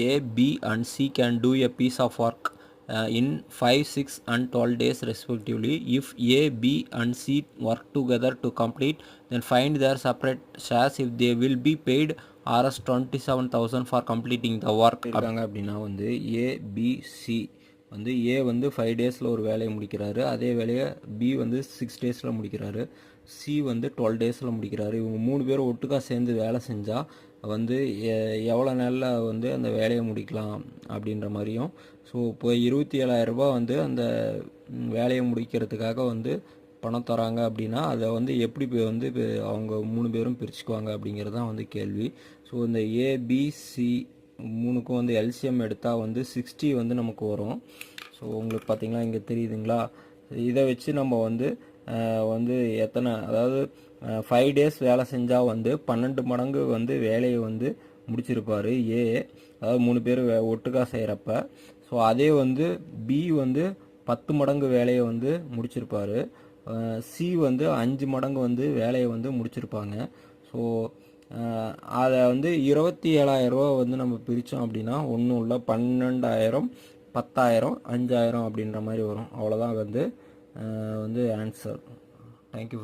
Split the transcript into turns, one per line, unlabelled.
A, B and C can do a piece of work in 5, 6 and 12 days respectively. If A, B and C work together to complete, then find their separate shares if they will be paid Rs 27,000 for completing the work. இருக்காங்க அப்படின்னா வந்து A, B, C வந்து A வந்து 5 டேஸில் ஒரு வேலையை முடிக்கிறாரு, அதே வேலையை B வந்து 6 டேஸில் முடிக்கிறாரு, C வந்து 12 டேஸில் முடிக்கிறாரு. இவங்க 3 பேரும் ஒட்டுக்கா சேர்ந்து வேலை செஞ்சால் வந்து எவ்வளோ நாளில் வந்து அந்த வேலையை முடிக்கலாம் அப்படின்ற மாதிரியும். ஸோ இப்போ 27,000 ரூபாய் வந்து அந்த வேலையை முடிக்கிறதுக்காக வந்து பணம் தராங்க அப்படின்னா அதை வந்து எப்படி வந்து அவங்க 3 பேரும் பிரிச்சுக்குவாங்க அப்படிங்கிறது தான் வந்து கேள்வி. ஸோ இந்த ஏபிசி 3க்கும் வந்து எல்சிஎம் எடுத்தால் வந்து 60 வந்து நமக்கு வரும். ஸோ உங்களுக்கு பார்த்தீங்கன்னா இங்கே தெரியுதுங்களா, இதை வச்சு நம்ம வந்து எத்தனை, அதாவது 5 டேஸ் வேலை செஞ்சால் வந்து 12 மடங்கு வந்து வேலையை வந்து முடிச்சிருப்பார் ஏ, அதாவது 3 பேர் ஒட்டுக்கா செய்கிறப்ப. ஸோ அதே வந்து பி வந்து 10 மடங்கு வேலையை வந்து முடிச்சிருப்பார், சி வந்து 5 மடங்கு வந்து வேலையை வந்து முடிச்சிருப்பாங்க. ஸோ அதை வந்து 27,000 ரூபா வந்து நம்ம பிரித்தோம் அப்படின்னா ஒன்றும் இல்லை, 12,000, 10,000, 5,000 அப்படின்ற மாதிரி வரும். அவ்வளோதான் வந்து ஆன்சர். தேங்க்யூ.